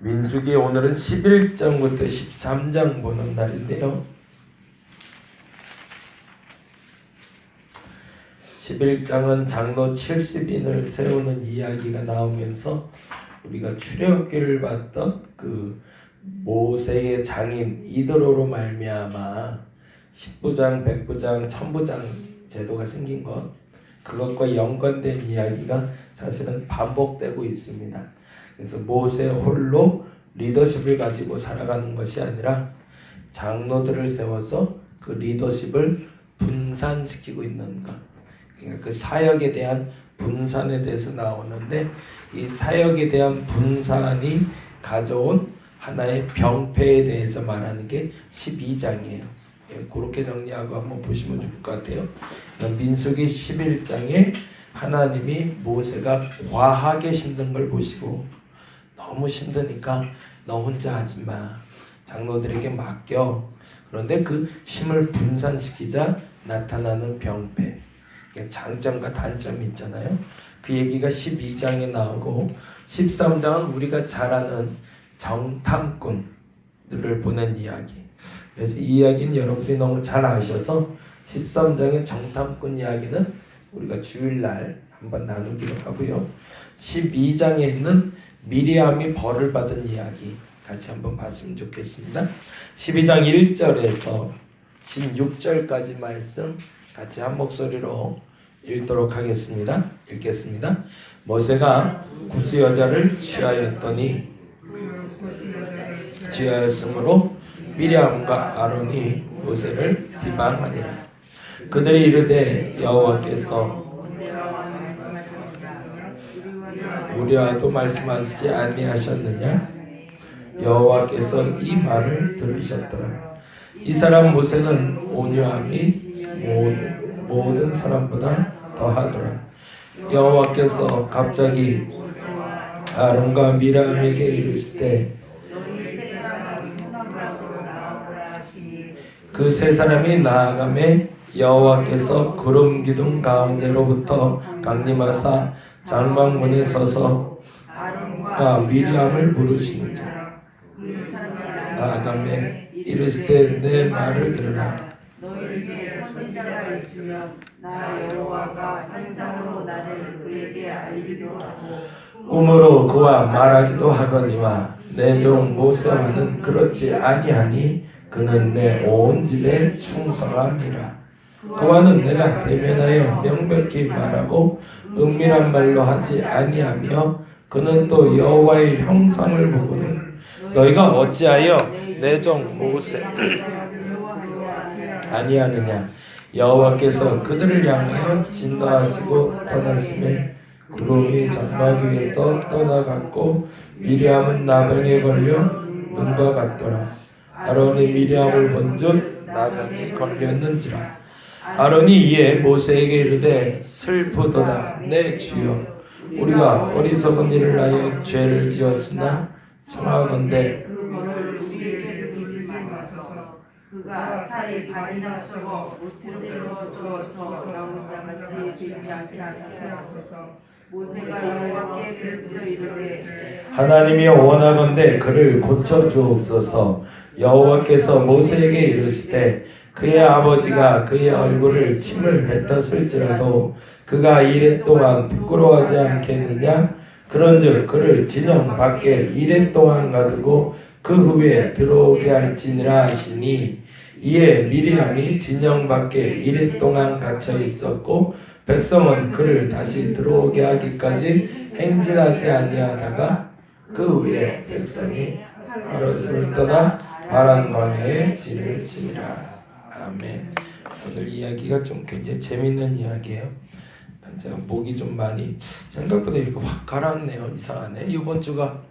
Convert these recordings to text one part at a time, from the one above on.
민수기 오늘은 11장부터 13장 보는 날인데요. 11장은 장로 70인을 세우는 이야기가 나오면서 우리가 출애굽기를 봤던 그 모세의 장인 이드로로 말미암아 10부장, 100부장, 1000부장 제도가 생긴 것, 그것과 연관된 이야기가 사실은 반복되고 있습니다. 그래서 모세 홀로 리더십을 가지고 살아가는 것이 아니라 장로들을 세워서 그 리더십을 분산시키고 있는 것, 그러니까 그 사역에 대한 분산에 대해서 나오는데, 이 사역에 대한 분산이 가져온 하나의 병폐에 대해서 말하는 게 12장이에요. 그렇게 정리하고 한번 보시면 좋을 것 같아요. 민수기 11장에 하나님이 모세가 과하게 힘든 걸 보시고, 너무 힘드니까 너 혼자 하지마, 장로들에게 맡겨. 그런데 그 힘을 분산시키자 나타나는 병폐, 장점과 단점이 있잖아요. 그 얘기가 12장에 나오고, 13장은 우리가 잘 아는 정탐꾼들을 보낸 이야기. 그래서 이 이야기는 여러분들이 너무 잘 아셔서 13장의 정탐꾼 이야기는 우리가 주일날 한번 나누기로 하고요. 12장에 있는 미리암이 벌을 받은 이야기 같이 한번 봤으면 좋겠습니다. 12장 1절에서 16절까지 말씀 같이 한 목소리로 읽도록 하겠습니다. 읽겠습니다. 모세가 구스 여자를 취하였으므로 미리암과 아론이 모세를 비방하니라. 그들이 이르되 여호와께서 우리와도 말씀하시지 아니하셨느냐? 여호와께서 이 말을 들으셨더라. 이 사람 모세는 온유함이 모든 사람보다 더하더라. 여호와께서 갑자기 아론과 미리암에게 이르시되 그 세 사람이 나아가매 여호와께서 구름 기둥 가운데로부터 강림하사 장막문에 서서 아론과 미리암을 부르시는지라. 나아가매 이르시되 내 말을 들으라. 너희 중에 선지자가 있으면 나 여호와가 환상으로 나를 그에게 알리기도 하고 꿈으로 그와 말하기도 하거니와 내 종 모세와는 그렇지 아니하니 그는 내 온 집에 충성함이라. 그와는 내가 대면하여 명백히 말하고 은밀한 말로 하지 아니하며 그는 또 여호와의 형상을 보거든. 너희가 어찌하여 내 종 모세 아니하느냐? 여호와께서 그들을 향하여 진노하시고 떠나심에 구름이 장막 위에서 떠나갔고 미리암은 나병에 걸려 눈과 같더라. 아론이 미리암을 본즉 나병에 걸렸는지라. 아론이 이에 모세에게 이르되 슬프도다 내 주여, 우리가 어리석은 일을 하여 죄를 지었으나 청하건대 그거를 우리에게 돌리지 마소서. 그가 살이 반이나 썩어 못대로 주어서 나 혼자같이 되지 않게 하소서. 모세가 여호와께 부르짖어 이르되 하나님이 원하건대 그를 고쳐 주옵소서. 여호와께서 모세에게 이르시되 그의 아버지가 그의 얼굴을 침을 뱉었을지라도 그가 이레 동안 부끄러워하지 않겠느냐? 그런즉 그를 진영 밖에 이레 동안 가두고 그 후에 들어오게 할지니라 하시니, 이에 미리암이 진영 밖에 이레 동안 갇혀 있었고 백성은 그를 다시 들어오게 하기까지 행진하지 아니하다가 그 후에 백성이 하롯을 떠나 바란 광야에 진을 치니라. 아멘. 오늘 이야기가 좀 굉장히 재밌는 이야기예요. 제가 목이 좀 많이 생각보다 이렇게 확 가라앉네요. 이상하네. 이번 주가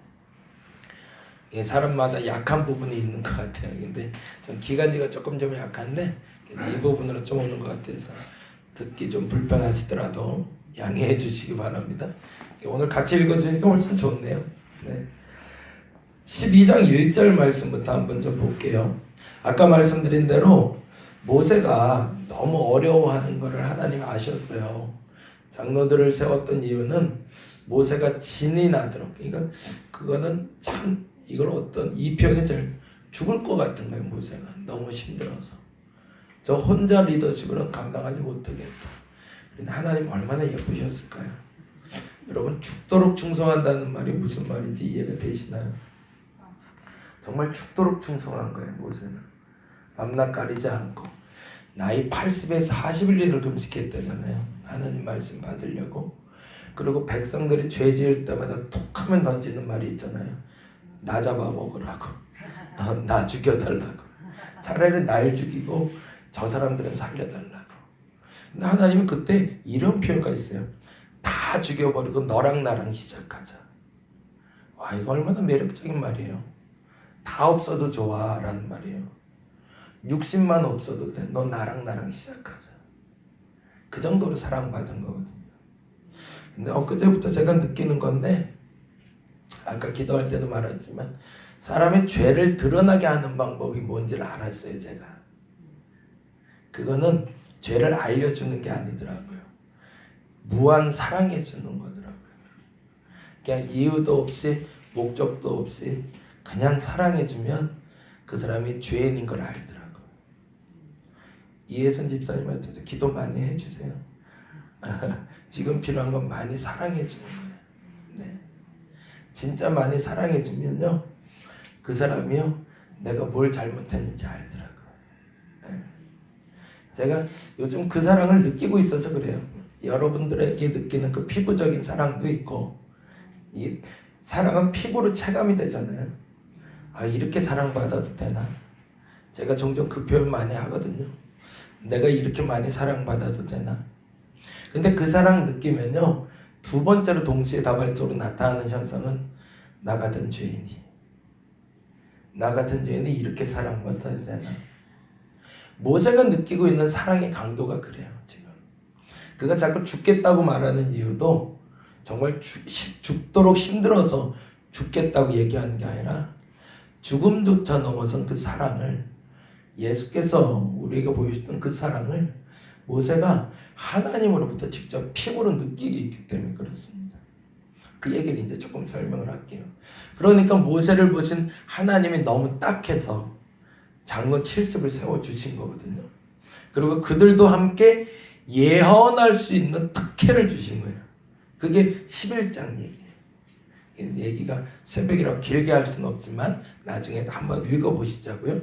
사람마다 약한 부분이 있는 것 같아요. 근데 전 기관지가 조금 약한데 이 부분으로 좀 오는 것 같아서 듣기 좀 불편하시더라도 양해해 주시기 바랍니다. 오늘 같이 읽어주니까 훨씬 좋네요. 네. 12장 1절 말씀부터 한번 좀 볼게요. 아까 말씀드린 대로 모세가 너무 어려워하는 것을 하나님 아셨어요. 장로들을 세웠던 이유는 모세가 진이 나도록, 그러니까 그거는 참 이걸 어떤 이 표현이 잘 죽을 것 같은 거예요. 모세가 너무 힘들어서 저 혼자 리더십으로는 감당하지 못하겠다. 근데 하나님 얼마나 예쁘셨을까요? 여러분 죽도록 충성한다는 말이 무슨 말인지 이해가 되시나요? 정말 죽도록 충성한 거예요. 모세는 밤낮 가리지 않고 나이 80에서 40일 금식했다잖아요. 하나님 말씀 받으려고. 그리고 백성들이 죄 지을 때마다 툭하면 던지는 말이 있잖아요. 나 잡아 먹으라고. 나 죽여달라고. 차라리 날 죽이고 저 사람들은 살려달라고. 근데 하나님은 그때 이런 표현가 있어요. 다 죽여버리고 너랑 나랑 시작하자. 와, 이거 얼마나 매력적인 말이에요. 다 없어도 좋아 라는 말이에요. 60만 없어도 돼. 너 나랑 시작하자. 그 정도로 사랑받은 거거든요. 근데 엊그제부터 제가 느끼는 건데, 아까 기도할 때도 말했지만 사람의 죄를 드러나게 하는 방법이 뭔지를 알았어요. 제가 그거는 죄를 알려주는 게 아니더라고요. 무한 사랑해 주는 거더라고요. 그냥 이유도 없이 목적도 없이 그냥 사랑해 주면 그 사람이 죄인인 걸 알더라고요. 이혜선 집사님한테도 기도 많이 해주세요. 지금 필요한 건 많이 사랑해 주는 거예요. 네. 진짜 많이 사랑해 주면요, 그 사람이요 내가 뭘 잘못했는지 알더라고요. 네. 제가 요즘 그 사랑을 느끼고 있어서 그래요. 여러분들에게 느끼는 그 피부적인 사랑도 있고, 이 사랑은 피부로 체감이 되잖아요. 아, 이렇게 사랑받아도 되나? 제가 종종 그 표현 많이 하거든요. 내가 이렇게 많이 사랑받아도 되나? 근데 그 사랑 느끼면요, 두 번째로 동시에 다발적으로 나타나는 현상은 나 같은 죄인이 이렇게 사랑받아야 되나? 모세가 느끼고 있는 사랑의 강도가 그래요. 지금 그가 자꾸 죽겠다고 말하는 이유도 정말 죽도록 힘들어서 죽겠다고 얘기하는 게 아니라 죽음조차 넘어선 그 사랑을, 예수께서 우리에게 보여주셨던 그 사랑을 모세가 하나님으로부터 직접 피부로 느끼게 있기 때문에 그렇습니다. 그 얘기를 이제 조금 설명을 할게요. 그러니까 모세를 보신 하나님이 너무 딱해서 장로 70을 세워주신 거거든요. 그리고 그들도 함께 예언할 수 있는 특혜를 주신 거예요. 그게 11장 얘기예요. 얘기가 새벽이라고 길게 할 수는 없지만 나중에 한번 읽어보시자고요.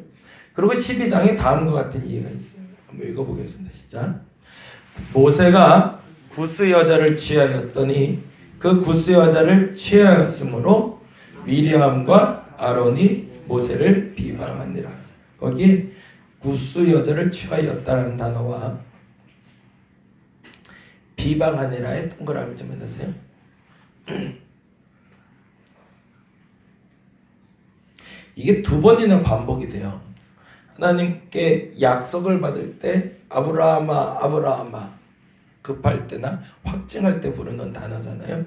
그리고 12장에 다음과 같은 이해가 있어요. 한번 읽어보겠습니다. 시작. 모세가 구스 여자를 취하였더니 그 구스 여자를 취하였으므로 미리암과 아론이 모세를 비방하니라. 거기 구스 여자를 취하였다는 단어와 비방하니라에 동그라미 좀 해주세요. 이게 두 번이나 반복이 돼요. 하나님께 약속을 받을 때 아브라함아 아브라함아 급할 때나 확증할 때 부르는 단어잖아요.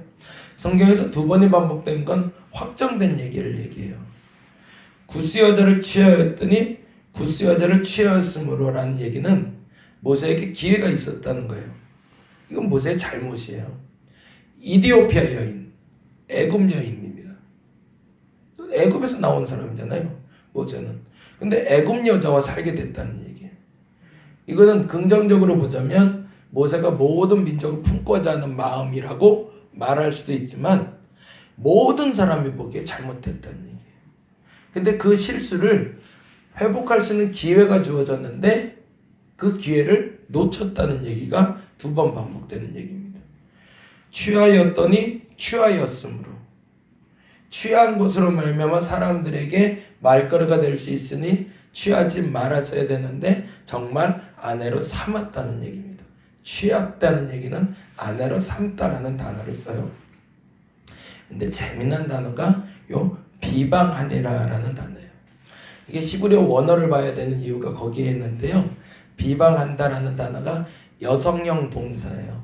성경에서 두 번이 반복된 건 확정된 얘기를 얘기해요. 구스 여자를 취하였더니 구스 여자를 취하였으므로 라는 얘기는 모세에게 기회가 있었다는 거예요. 이건 모세의 잘못이에요. 이디오피아 여인, 애굽 여인입니다. 애굽에서 나온 사람이잖아요, 모세는. 근데 애굽 여자와 살게 됐다는 얘기예요. 이거는 긍정적으로 보자면 모세가 모든 민족을 품고자 하는 마음이라고 말할 수도 있지만 모든 사람이 보기에 잘못됐다는 얘기예요. 근데 그 실수를 회복할 수 있는 기회가 주어졌는데 그 기회를 놓쳤다는 얘기가 두 번 반복되는 얘기입니다. 취하였더니 취하였으므로, 취한 것으로 말미암아 사람들에게 말거리가 될 수 있으니 취하지 말았어야 되는데 정말 아내로 삼았다는 얘기입니다. 취했다는 얘기는 아내로 삼다라는 단어를 써요. 근데 재미난 단어가 요 비방하니라라는 단어예요. 이게 시브리어 원어를 봐야 되는 이유가 거기에 있는데요. 비방한다라는 단어가 여성형 동사예요.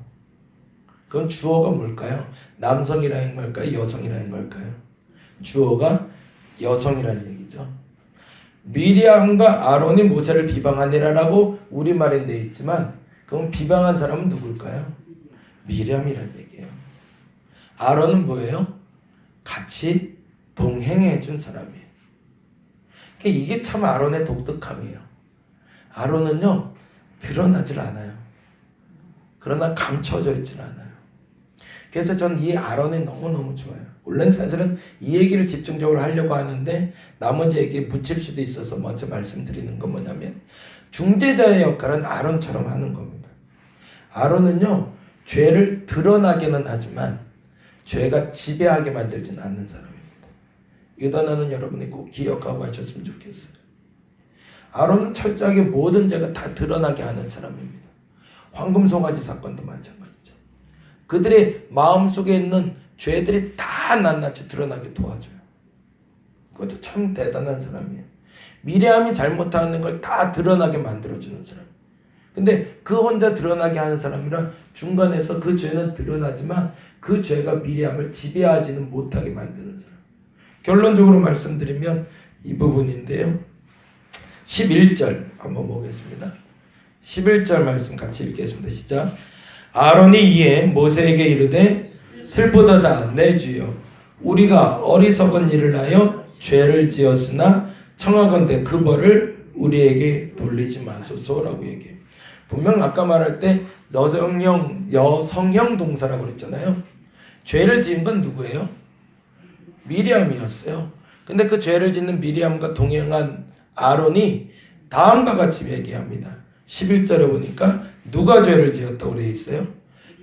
그건 주어가 뭘까요? 남성이라는 걸까요? 여성이라는 걸까요? 주어가 여성이라는 얘기죠. 미리암과 아론이 모세를 비방하니라라고 우리말에 돼 있지만 그럼 비방한 사람은 누굴까요? 미리암이라는 얘기예요. 아론은 뭐예요? 같이 동행해 준 사람이에요. 그러니까 이게 참 아론의 독특함이에요. 아론은요 드러나질 않아요. 그러나 감춰져 있질 않아요. 그래서 전 이 아론이 너무너무 좋아요. 원래는 사실은 이 얘기를 집중적으로 하려고 하는데 나머지 얘기에 묻힐 수도 있어서 먼저 말씀드리는 건 뭐냐면 중재자의 역할은 아론처럼 하는 겁니다. 아론은요 죄를 드러나게는 하지만 죄가 지배하게 만들지는 않는 사람입니다. 이 단어는 여러분이 꼭 기억하고 하셨으면 좋겠어요. 아론은 철저하게 모든 죄가 다 드러나게 하는 사람입니다. 황금송아지 사건도 마찬가지죠. 그들의 마음속에 있는 죄들이 다 낱낱이 드러나게 도와줘요. 그것도 참 대단한 사람이에요. 미리암이 잘못하는 걸 다 드러나게 만들어주는 사람. 근데 그 혼자 드러나게 하는 사람이라 중간에서 그 죄는 드러나지만 그 죄가 미리암을 지배하지는 못하게 만드는 사람. 결론적으로 말씀드리면 이 부분인데요. 11절 한번 보겠습니다. 11절 말씀 같이 읽겠습니다. 시작. 아론이 이에 모세에게 이르되 슬프도다 내 주여 우리가 어리석은 일을 하여 죄를 지었으나 청하건대 그 벌을 우리에게 돌리지 마소서라고 얘기해요. 분명 아까 말할 때 여성형 동사라고 그랬잖아요. 죄를 지은 건 누구예요? 미리암이었어요. 근데 그 죄를 짓는 미리암과 동행한 아론이 다음과 같이 얘기합니다. 11절에 보니까 누가 죄를 지었다고 되어 있어요?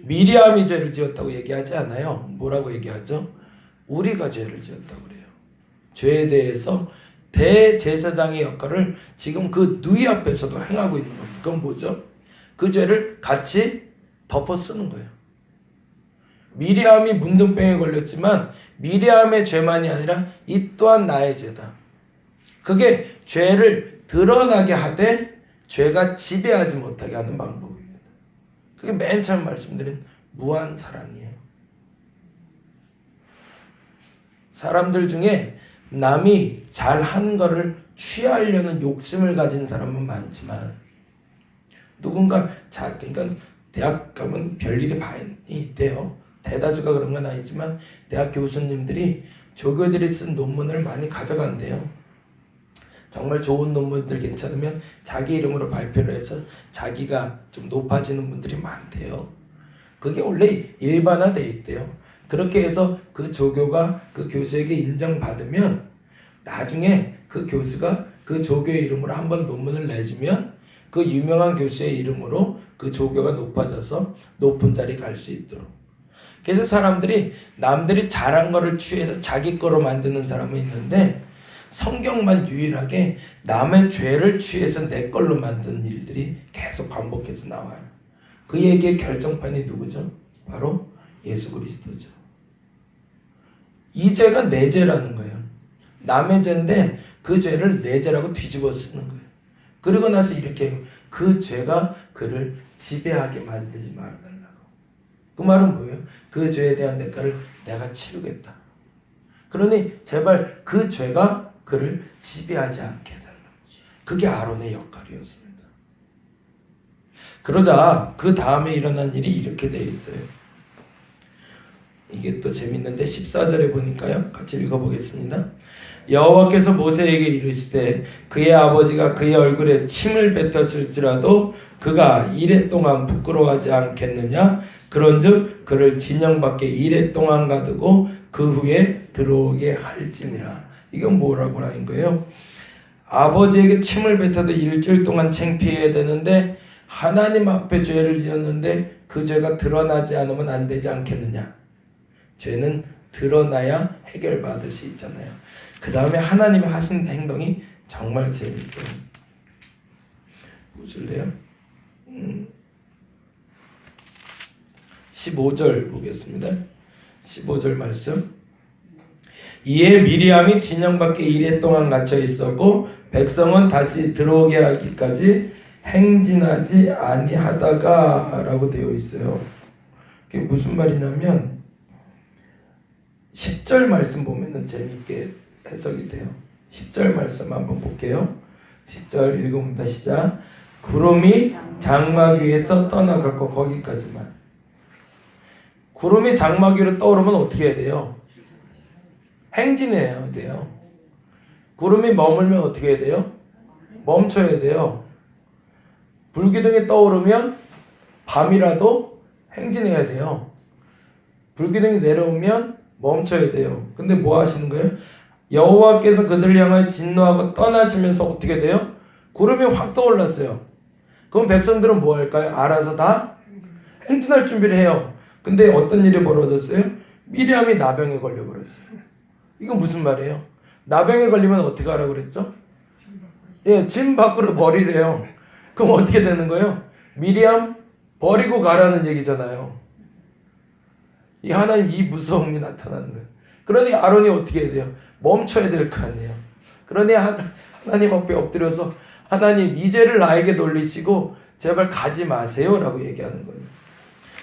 미리암이 죄를 지었다고 얘기하지 않아요. 뭐라고 얘기하죠? 우리가 죄를 지었다고 그래요. 죄에 대해서 대제사장의 역할을 지금 그 누이 앞에서도 행하고 있는 겁니다. 그건 뭐죠? 그 죄를 같이 덮어 쓰는 거예요. 미리암이 문둥병에 걸렸지만 미리암의 죄만이 아니라 이 또한 나의 죄다. 그게 죄를 드러나게 하되 죄가 지배하지 못하게 하는 방법입니다. 그게 맨 처음 말씀드린 무한 사랑이에요. 사람들 중에 남이 잘한 거를 취하려는 욕심을 가진 사람은 많지만 누군가 그러니까 대학 가면 별일이 많이 있대요. 대다수가 그런 건 아니지만 대학 교수님들이 조교들이 쓴 논문을 많이 가져간대요. 정말 좋은 논문들 괜찮으면 자기 이름으로 발표를 해서 자기가 좀 높아지는 분들이 많대요. 그게 원래 일반화돼 있대요. 그렇게 해서 그 조교가 그 교수에게 인정받으면 나중에 그 교수가 그 조교의 이름으로 한번 논문을 내주면 그 유명한 교수의 이름으로 그 조교가 높아져서 높은 자리 갈 수 있도록. 그래서 사람들이 남들이 잘한 거를 취해서 자기 거로 만드는 사람은 있는데 성경만 유일하게 남의 죄를 취해서 내 걸로 만드는 일들이 계속 반복해서 나와요. 그 얘기의 결정판이 누구죠? 바로 예수 그리스도죠. 이 죄가 내 죄라는 거예요. 남의 죄인데 그 죄를 내 죄라고 뒤집어 쓰는 거예요. 그러고 나서 이렇게 그 죄가 그를 지배하게 만들지 말아달라고. 그 말은 뭐예요? 그 죄에 대한 대가를 내가 치르겠다. 그러니 제발 그 죄가 그를 지배하지 않게 해달라고. 그게 아론의 역할이었습니다. 그러자 그 다음에 일어난 일이 이렇게 돼 있어요. 이게 또 재밌는데 14절에 보니까요. 같이 읽어보겠습니다. 여호와께서 모세에게 이르시되 그의 아버지가 그의 얼굴에 침을 뱉었을지라도 그가 이레 동안 부끄러워하지 않겠느냐? 그런즉 그를 진영 밖에 이레 동안 가두고 그 후에 들어오게 할지니라. 이건 뭐라고 하는 거예요? 아버지에게 침을 뱉어도 일주일 동안 창피해야 되는데 하나님 앞에 죄를 지었는데 그 죄가 드러나지 않으면 안 되지 않겠느냐? 죄는 드러나야 해결받을 수 있잖아요. 그 다음에 하나님이 하신 행동이 정말 재밌어요. 보실래요? 15절 보겠습니다. 15절 말씀. 이에 미리암이 진영 밖에 이레 동안 갇혀 있었고 백성은 다시 들어오게 하기까지 행진하지 아니하다가 라고 되어 있어요. 그게 무슨 말이냐면 10절 말씀 보면은 재밌게 해석이 돼요. 10절 말씀 한번 볼게요. 10절 읽어봅니다. 시작. 구름이 장막 위에서 떠나갔고 거기까지만. 구름이 장막 위로 떠오르면 어떻게 해야 돼요? 행진해야 돼요. 구름이 머물면 어떻게 해야 돼요? 멈춰야 돼요. 불기둥이 떠오르면 밤이라도 행진해야 돼요. 불기둥이 내려오면 멈춰야 돼요. 근데 뭐 하시는 거예요? 여호와께서 그들을 향하여 진노하고 떠나시면서 어떻게 돼요? 구름이 확 떠올랐어요. 그럼 백성들은 뭐 할까요? 알아서 다 행진할 준비를 해요. 근데 어떤 일이 벌어졌어요? 미리암이 나병에 걸려버렸어요. 이건 무슨 말이에요? 나병에 걸리면 어떻게 하라고 그랬죠? 예, 진 밖으로 버리래요. 그럼 어떻게 되는 거예요? 미리암 버리고 가라는 얘기잖아요. 이 하나님 이 무서움이 나타나는 거예요. 그러니 아론이 어떻게 해야 돼요? 멈춰야 될 거 아니에요. 그러니 하나님 앞에 엎드려서 하나님 이 죄를 나에게 돌리시고 제발 가지 마세요 라고 얘기하는 거예요.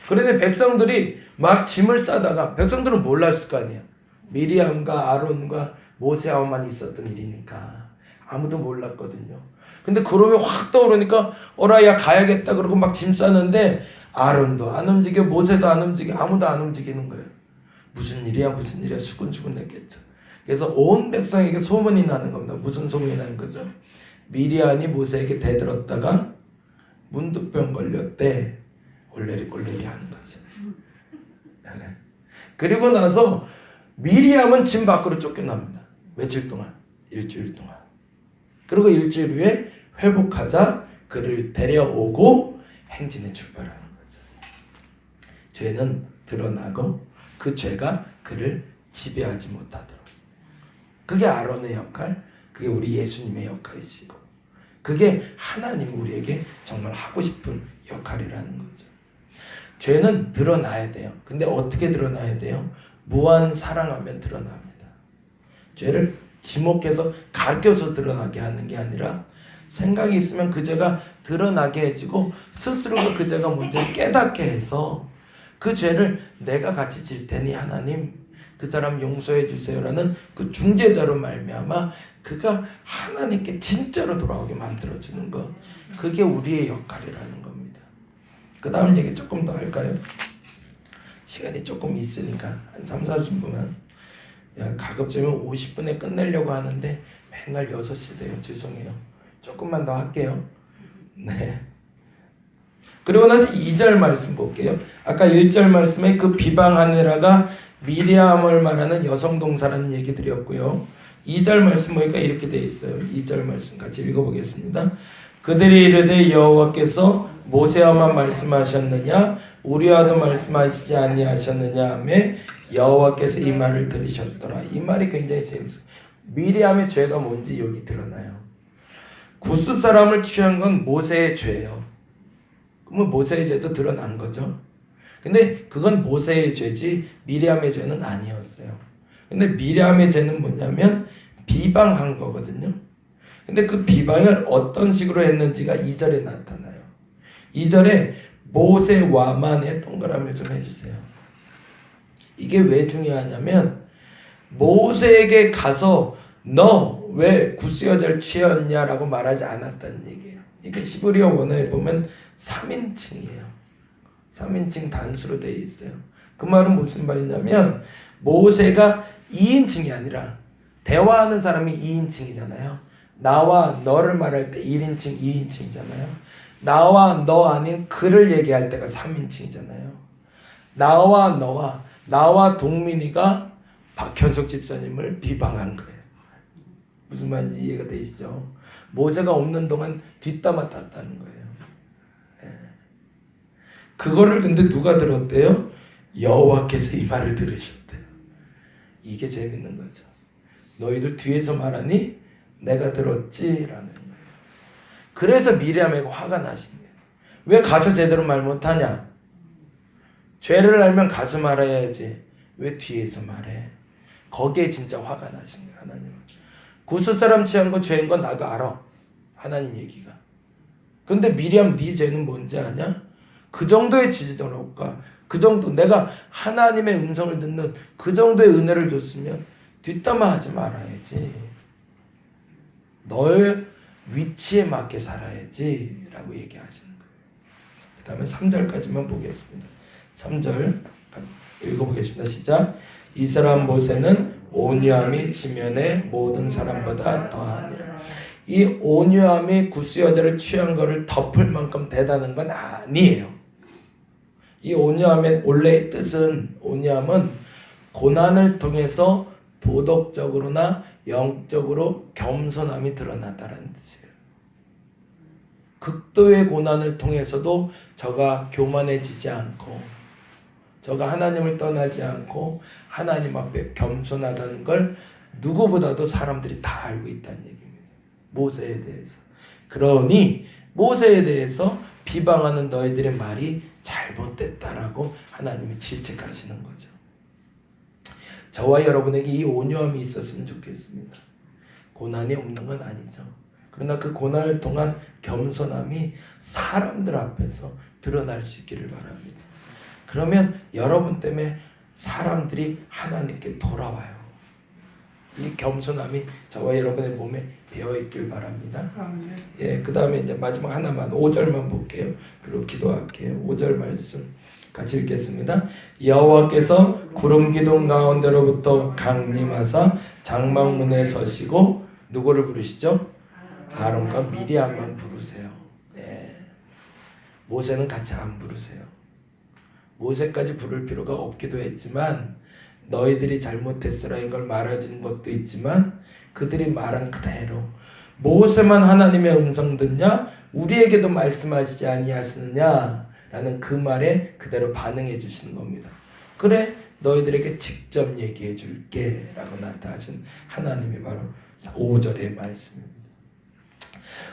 그런데 백성들이 막 짐을 싸다가 백성들은 몰랐을 거 아니에요. 미리암과 아론과 모세와만 있었던 일이니까 아무도 몰랐거든요. 근데 구름이 확 떠오르니까 어라야 가야겠다 그러고 막 짐 싸는데 아론도 안 움직여 모세도 안 움직여 아무도 안 움직이는 거예요. 무슨 일이야 무슨 일이야 수군수군 했겠죠. 그래서 온 백성에게 소문이 나는 겁니다. 무슨 소문이 나는 거죠? 미리암이 모세에게 대들었다가 문득병 걸렸대. 올레리꼴레리 하는 거죠. 그리고 나서 미리암은 짐 밖으로 쫓겨납니다. 며칠 동안? 일주일 동안. 그리고 일주일 후에 회복하자 그를 데려오고 행진에 출발하는 거죠. 죄는 드러나고 그 죄가 그를 지배하지 못하도록. 그게 아론의 역할, 그게 우리 예수님의 역할이시고 그게 하나님 우리에게 정말 하고 싶은 역할이라는 거죠. 죄는 드러나야 돼요. 근데 어떻게 드러나야 돼요? 무한 사랑하면 드러납니다. 죄를 지목해서 가르쳐서 드러나게 하는 게 아니라 생각이 있으면 그 죄가 드러나게 해주고 스스로가 그 죄가 문제를 깨닫게 해서 그 죄를 내가 같이 질 테니 하나님 그 사람 용서해 주세요라는 그 중재자로 말미암아 그가 하나님께 진짜로 돌아오게 만들어주는 것. 그게 우리의 역할이라는 겁니다. 그 다음 얘기 조금 더 할까요? 시간이 조금 있으니까 한 3, 40분만 가급적이면 50분에 끝내려고 하는데 맨날 6시 돼요. 죄송해요. 조금만 더 할게요. 네. 그리고 나서 2절 말씀 볼게요. 아까 1절 말씀에 그 비방하느라가 미리암을 말하는 여성 동사라는 얘기 드렸고요. 2절 말씀 보니까 이렇게 돼 있어요. 2절 말씀 같이 읽어보겠습니다. 그들이 이르되 여호와께서 모세와만 말씀하셨느냐 우리와도 말씀하시지 아니하셨느냐 하며 여호와께서 이 말을 들으셨더라. 이 말이 굉장히 재밌어요. 미리암의 죄가 뭔지 여기 드러나요. 구스 사람을 취한 건 모세의 죄예요. 그러면 모세의 죄도 드러난 거죠. 근데 그건 모세의 죄지 미리암의 죄는 아니었어요. 근데 미리암의 죄는 뭐냐면 비방한 거거든요. 근데 그 비방을 어떤 식으로 했는지가 2절에 나타나요. 2절에 모세와만의 동그라미를 좀 해주세요. 이게 왜 중요하냐면 모세에게 가서 너 왜 구스 여자를 취했냐라고 말하지 않았다는 얘기예요. 이게 히브리어 원어에 보면 3인칭이에요. 3인칭 단수로 되어 있어요. 그 말은 무슨 말이냐면 모세가 2인칭이 아니라 대화하는 사람이 2인칭이잖아요. 나와 너를 말할 때 1인칭, 2인칭이잖아요. 나와 너 아닌 그를 얘기할 때가 3인칭이잖아요. 나와 너와 나와 동민이가 박현석 집사님을 비방한 거예요. 무슨 말인지 이해가 되시죠? 모세가 없는 동안 뒷담화 땄다는 거예요. 그거를 근데 누가 들었대요? 여호와께서 이 말을 들으셨대요. 이게 재밌는 거죠. 너희들 뒤에서 말하니 내가 들었지라는 거예요. 그래서 미리암에게 화가 나신 거예요. 왜 가서 제대로 말 못하냐? 죄를 알면 가서 말해야지. 왜 뒤에서 말해? 거기에 진짜 화가 나신 거예요. 하나님은. 구스 사람 취한 거 죄인 건 나도 알아. 하나님 얘기가. 근데 미리암 네 죄는 뭔지 아냐? 그 정도의 지지도가 그 정도 내가 하나님의 음성을 듣는 그 정도의 은혜를 줬으면 뒷담화하지 말아야지. 너의 위치에 맞게 살아야지 라고 얘기하시는 거예요. 그 다음에 3절까지만 보겠습니다. 3절 읽어보겠습니다. 시작. 이 사람 모세는 온유함이 지면의 모든 사람보다 더하니라. 이 온유함이 구스 여자를 취한 것을 덮을 만큼 대단한 건 아니에요. 이 온유함의 원래의 뜻은, 온유함은 고난을 통해서 도덕적으로나 영적으로 겸손함이 드러나다라는 뜻이에요. 극도의 고난을 통해서도 저가 교만해지지 않고, 저가 하나님을 떠나지 않고 하나님 앞에 겸손하다는 걸 누구보다도 사람들이 다 알고 있다는 얘기입니다. 모세에 대해서. 그러니 모세에 대해서 비방하는 너희들의 말이 잘못됐다라고 하나님이 질책하시는 거죠. 저와 여러분에게 이 온유함이 있었으면 좋겠습니다. 고난이 없는 건 아니죠. 그러나 그 고난을 통한 겸손함이 사람들 앞에서 드러날 수 있기를 바랍니다. 그러면 여러분 때문에 사람들이 하나님께 돌아와요. 이 겸손함이 저와 여러분의 몸에 배어 있길 바랍니다. 예, 그 다음에 이제 마지막 하나만 5절만 볼게요. 그리고 기도할게요. 5절 말씀 같이 읽겠습니다. 여호와께서 구름 기둥 가운데로부터 강림하사 장막문에 서시고 누구를 부르시죠? 아론과 미리암만 부르세요. 네. 모세는 같이 안 부르세요. 모세까지 부를 필요가 없기도 했지만 너희들이 잘못했으라 이걸 말해주는 것도 있지만 그들이 말한 그대로 모세만 하나님의 음성 듣냐? 우리에게도 말씀하시지 아니하시느냐? 라는 그 말에 그대로 반응해 주시는 겁니다. 그래 너희들에게 직접 얘기해 줄게 라고 나타나신 하나님이 바로 5절의 말씀입니다.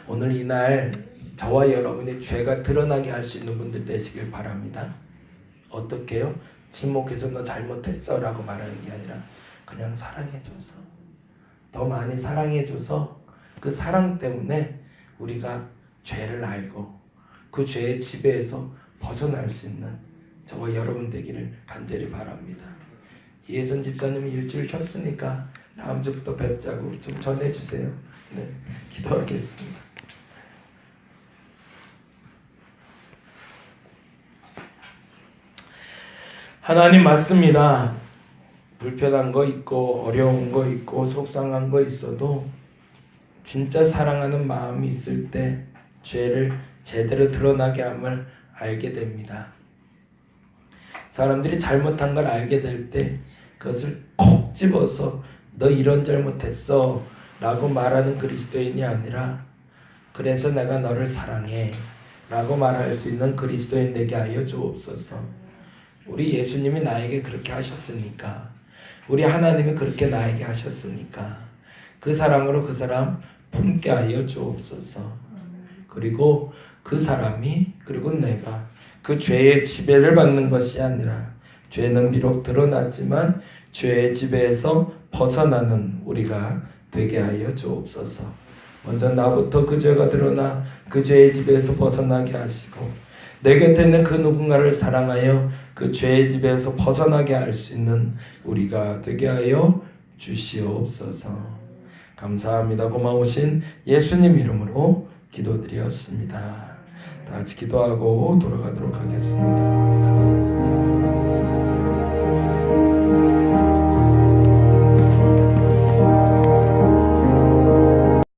오늘 이날 저와 여러분의 죄가 드러나게 할 수 있는 분들 되시길 바랍니다. 어떻게 해요? 침묵해서 너 잘못했어 라고 말하는 게 아니라 그냥 사랑해줘서, 더 많이 사랑해줘서 그 사랑 때문에 우리가 죄를 알고 그 죄의 지배에서 벗어날 수 있는 저와 여러분 되기를 간절히 바랍니다. 이혜선 집사님이 일주일 쉬었으니까 다음 주부터 뵙자고 좀 전해주세요. 네, 기도하겠습니다. 하나님 맞습니다. 불편한 거 있고 어려운 거 있고 속상한 거 있어도 진짜 사랑하는 마음이 있을 때 죄를 제대로 드러나게 함을 알게 됩니다. 사람들이 잘못한 걸 알게 될 때 그것을 콕 집어서 너 이런 잘못했어 라고 말하는 그리스도인이 아니라 그래서 내가 너를 사랑해 라고 말할 수 있는 그리스도인 되게 하여 주옵소서. 우리 예수님이 나에게 그렇게 하셨으니까, 우리 하나님이 그렇게 나에게 하셨으니까 그 사랑으로 그 사람 품게 하여 주옵소서. 그리고 그 사람이, 그리고 내가 그 죄의 지배를 받는 것이 아니라 죄는 비록 드러났지만 죄의 지배에서 벗어나는 우리가 되게 하여 주옵소서. 먼저 나부터 그 죄가 드러나 그 죄의 지배에서 벗어나게 하시고 내 곁에 있는 그 누군가를 사랑하여 그 죄의 지배에서 벗어나게 할 수 있는 우리가 되게 하여 주시옵소서. 감사합니다. 고마우신 예수님 이름으로 기도드렸습니다. 다 같이 기도하고 돌아가도록 하겠습니다.